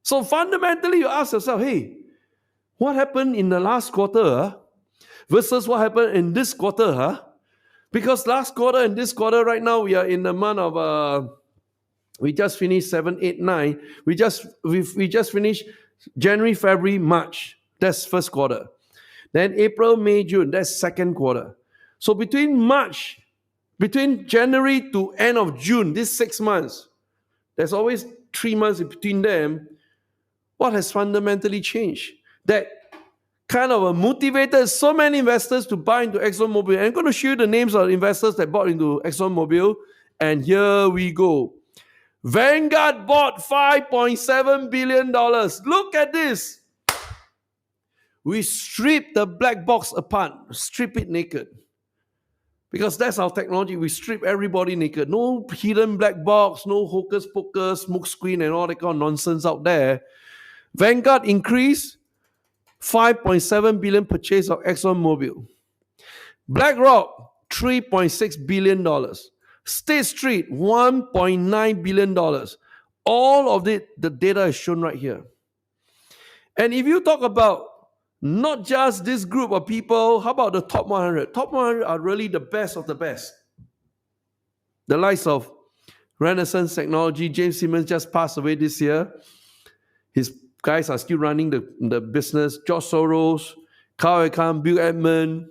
So fundamentally, you ask yourself, hey, what happened in the last quarter versus what happened in this quarter? Because last quarter and this quarter, right now, we are in the month of, we just finished 7, 8, 9. We just finished January, February, March. That's first quarter. Then April, May, June. That's second quarter. So between January to end of June, these 6 months, there's always 3 months in between them. What has fundamentally changed? That kind of motivated so many investors to buy into Exxonmobil. I'm going to show you the names of investors that bought into Exxonmobil. And here we go. Vanguard bought $5.7 billion. Look at this. We strip the black box apart, strip it naked. Because that's our technology. We strip everybody naked. No hidden black box, no hocus pocus, smoke screen, and all that kind of nonsense out there. Vanguard increased $5.7 billion purchase of ExxonMobil. BlackRock, $3.6 billion. State Street, $1.9 billion. All of it, the data is shown right here. And if you talk about not just this group of people, how about the top 100? Top 100 are really the best of the best. The likes of Renaissance Technology, James Simmons just passed away this year. His guys are still running the business. George Soros, Carl Icahn, Bill Ackman,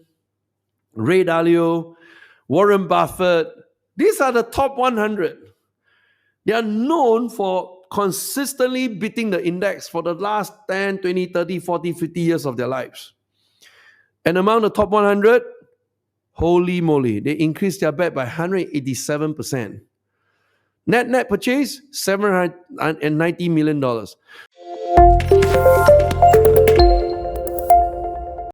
Ray Dalio, Warren Buffett. These are the top 100. They are known for consistently beating the index for the last 10, 20, 30, 40, 50 years of their lives. And among the top 100, holy moly, they increased their bet by 187%. Net purchase, $790 million.